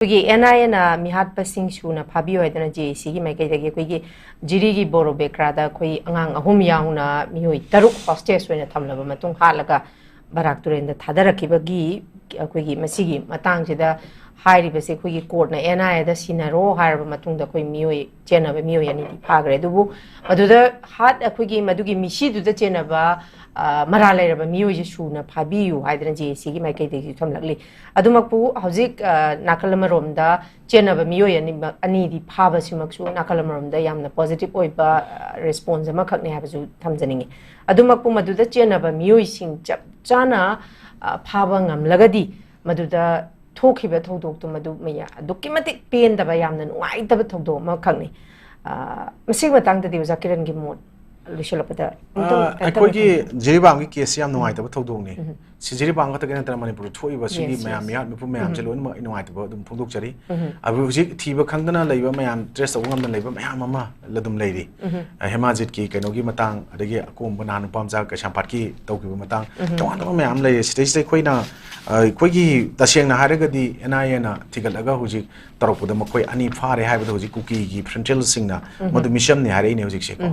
Kugi NI na mihat passing shuna Fabio edana JC ki makai dagi kugi jiri ki boro bekrada kui angang ahum yauna mihui taruk hostes wena thamlaba matung halaga barak turenda thadarak bagi kugi masigi matang jida hairi base kugi court na NI da sinaro harba matung da kui mihui chena ba mihui yani phagre dubu maduda hat kugi madugi mishi du da chena ba maralai raba mihui shuna Fabio edana JC ki makai dagi thamlagli adumakpu hauzik nakalamaromda chenaba miyoy ani di phaba simaksu nakalamaromda yamna positive oiba response ama khakne habasu thamjaningi adumakpu maduda chenaba miyoy sing chap chana phaba ngamlagadi maduda thokhiba thodok to madu maya dokimatik pen daba yamna nuai daba thodok ma khakne masig matang da diuza kiran gi mod lushalapada akogi jiribam gi case yam nuai daba thodok ni si jiribam ka tagena manipur thoi ba sigi mayam ya mipu mayam je lon ma nuai daba dum phondok chari abu hujik thiba khangdana leiba mayam stress awngam na leiba mayam ama ladum leiri hemajit ki kenogi matang adagi akom banan pamja ka champat ki tawki matang tawang mayam lei stage khoina koigi taseng na haragadi NIA na tigalaga hujik taropoda makoi ani phare haibada hujik kuki gi frontal singna madu mission ni hare ni hujik se ko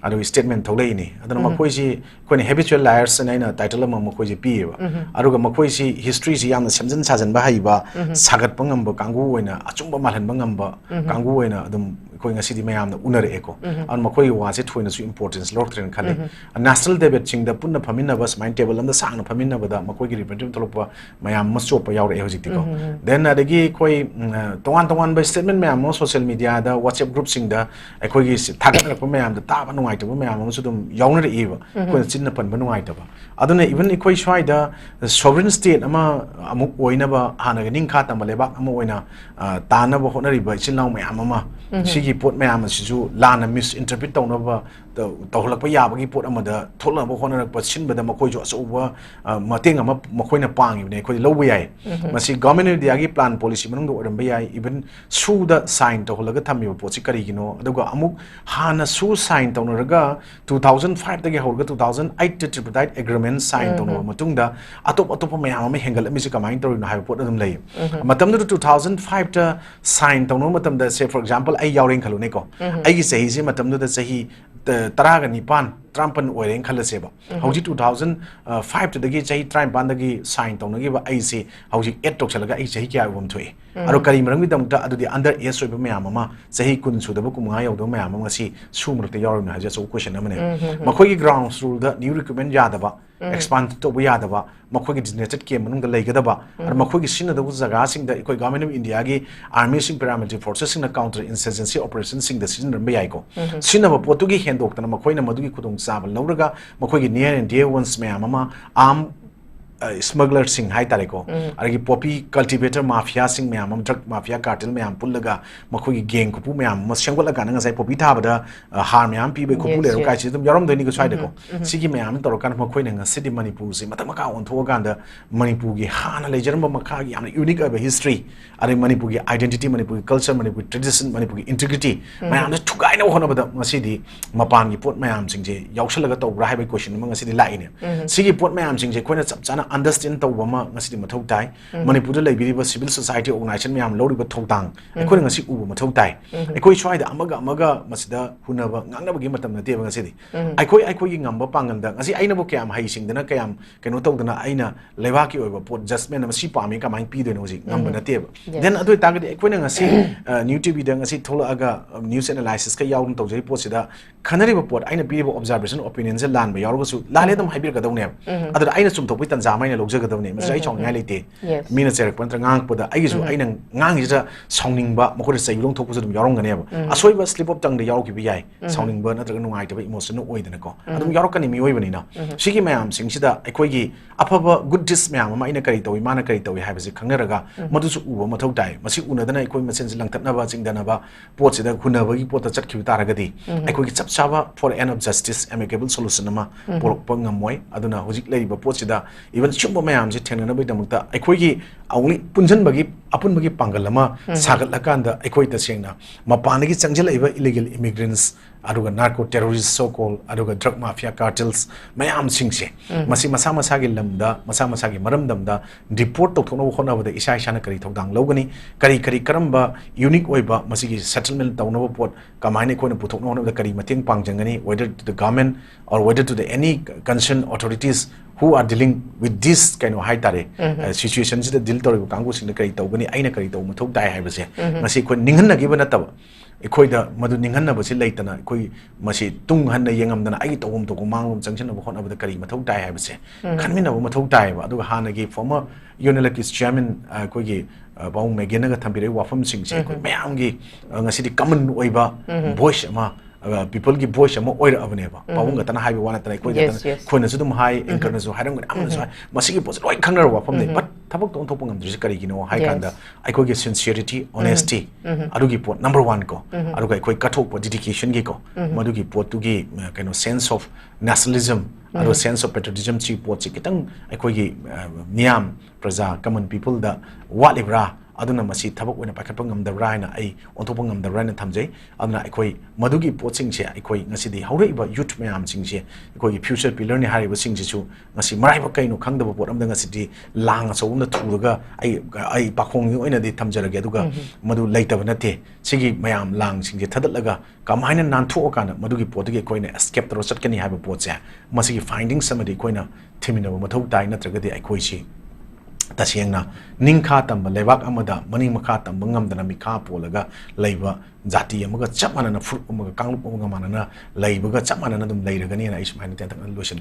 adu statement tholei ni adana makoi ji koini habitual liars na title ma makoi ji pi ba aruga makoi ji history ji yamna samjan sajan ba haiba sagat pangam ba kangu oina achumba malhan bangam ba kangu oina adum koi ngasi di mayam na unare eko an makoi wa se thoina su importance lord tren khale national debate ching da punna phamina bas mind table am da sang na phamina ba da makoi gi representative tholokpa mayam masopa yaure hojik tiko then adagi koi tongan by statement mayam mo social media da WhatsApp group sing da koi gi thagat rakpa mayam da ta ba nungai to mayam mo sudum yauna re eba koi chinna pan ba nungai ta ba aduna even koi shwai da sovereign state ama amuk oina ba hana ning kha ta malebak ama oina tana ba honari ba chinlaw mayam ama sigi pot mayam sisu lana misinterpret tawna ba tawhlakpa yabagi pot ama da thola ba honarak pa chinba da makoi jo asoba mateng ama makoi na pangi ne koi low yai masi government diagi plan policy manung do oram yai even su da sign to holaga thami po chi kari gino aduga amuk hana su sign to noraga 2005 dagi holga 2008 tripartite agreement sign to no matung da atop mayam ama hengal mi si kamai to na hai pot adum lei matam do 2005 ta sign to no matam da say for example ai yawring khalu ne ko ai gi sahi se matam do da sahi taraga nipan Trumpan oireng khalaseba hauji 2005 dagi chahi Trumpan dagi sign tawna gi ba ai se hauji 8 tok chalaga ai chahi kya wom thoi aro kari marang gi damta adudi under age soiba mayam ama chahi kun sudaba kumnga yawdo mayam ama si sumrte yarum na haja so question amane makhoi gi ground rule da new recommend yadaba expand to bu yadaba makhoi gi designated ke manung da leigadaba aro makhoi gi sinna da jaga sing da ikoi government of India gi army sing paramilitary forces sing na counter insurgency operations sing da sin rambe yai ko sinna ba potugi hendok tana makhoi na madugi khudong sabal lauraga makhoi gi near and dear ones mayam ama arm smuggler sing hai tare ko argi poppy cultivator mafia sing mayam drug mafia cartel mayam pullaga makhoi gi gang ko pu mayam masangol ga nga sai poppy tha bada har mayam pi be ko pu le ro kai chi dum yarom deni ko chai de ko sigi mayam tor kan makhoi na city manipur se matama ka on tho ga da manipur gi hana le jaram makha gi amna unique of history ari manipur gi identity manipur gi culture manipur tradition manipur gi integrity mayam na thugai na hona bada ngasi di mapan gi pot mayam sing je yaushalaga to bra hai be question ma ngasi di lai ne sigi pot mayam sing je koina chap chana understand to wama ngasi mathau tai manipur da leibiriba civil society organization myam loriba thotang ekoi ngasi ubu mathau tai ekoi swai da amaga masida hunaba ngangna bagi matam na te ngasi di ekoi gi ngamba pangan da ngasi aina bo kyam hai sing dana kyam keno tawdana aina leba ki oiba pot adjustment na si pami ka mai pi de no ji ngamba na te then adoi tagadi ekoi ngasi newtv da ngasi thola aga news analysis ka yawn to jai pot sida khanari ba pot aina pi bo observation opinion je lan ba yaru su lale dam haibir ka dawne adara aina sum thopoi tan jamai logjagadawne masai chong ngai leite mina cherak pantra ngang poda aisu aina ngang ji songning ba mokor sai long thokpu dum yarong gane ba asoi ba slip up tang de yaru ki bi yai songning ba natraga nungai ta ba emotion no oidana ko adum yarok kani mi oibani na sigi mayam sing sida ekoi gi afaba good dis mayam ma aina kari tawi mana kari tawi ha ba ji khangnaraga madu su uba mathau tai masi unadana ekoi masen ji langtatna ba jingdana ba pot sida hunaba gi pot ta chatki taragadi ekoi gi chap chaba for end of justice amicable solution ma porok pangamoi aduna hojik lei ba pot sida even शुभ ma'am से थेंगनबगीदमक्ता अखोइगी औली पुंजनबगी अपुनबगी पांगल अमा सागतलकांदा अखोइ तसेंगना मपानगी चंगजलइबा इलीगल इमिग्रेंट्स अरुगा नार्को टेररिस्ट सो कॉल अरुगा ड्रग माफिया कार्टेल्स मैम सिंगसे मसी मसा मसागी लमदा मसा मसागी मरमदमदा रिपोर्ट तौथोनब होनबदा इसा इसाना करी थौदांग लौगनी करी करी करम्बा यूनिक ओइबा मसीगी सेटलमेंट तौनब पोट कमाइने कोइन पुथोकनो होनबदा करी मतेंग पांगजंगनी whether to the government or whether to the any concern authorities who are dealing with this kind of high tare situations that deal to kangu sing kari tawgani aina kari taw mathok dai haibase masi ko ninghan na giba nataba ekoi da madu ninghan na basi leitana ekoi masi tung han na yengam dana ai tawum to mangum changchen na hon abada kari mathok dai haibase khanmin na mathok dai ba adu hana gi former unilakis chairman koi gi baung megena ga thambire wafam sing se koi mayam gi ngasi di common oiba voice ama people की voice अमा ओइर अबनेबा पावुंग गतना highway वाना तनाय कोइ गतना खोइना सु दुम high anchor नसु हाइरंग अमन सु मसिगी पोस लोइ खंगर वाफम दे but थबक तो थोप ngam करी गिनो हाइ कांदा आइको गे sincerity honesty अरुगी पोट नंबर 1 को अरुगा कोइ कथोप dedication गे को मदुगी पोट तुगी कैनो sense of nationalism अरु sense of patriotism ची पोट ची कितंग आइको गे नियम प्रजा common people दा वालिब्रा aduna masi thabak oina pakhatpa ngamdabra haina ai onthopa ngamdabra na thamjai aduna aikoi madugi poching se aikoi ngasi di hauraiba youth mayam sing se aikoi future pillar ni hariba sing se chu ngasi maraiba kaino khangdaba pot amda ngasi di lang asawumna thuraga ai pakhong oina di thamjarage aduga madu leitaba nate sigi mayam lang sing se thadallaga kamaina nantho kana madugi potugi koina escape tro chatkani haiba pot se masigi findings samadi koina thiminaba mathau dai natragadi aikoi si तसेंगना निंखा तंब लेबाक अमदा money मखा तंब ngamdana mikha polaga leiba jati amaga chap manana fur amaga kanglup amaga manana leibaga chap manana dum leiragani na ismaina tan lotion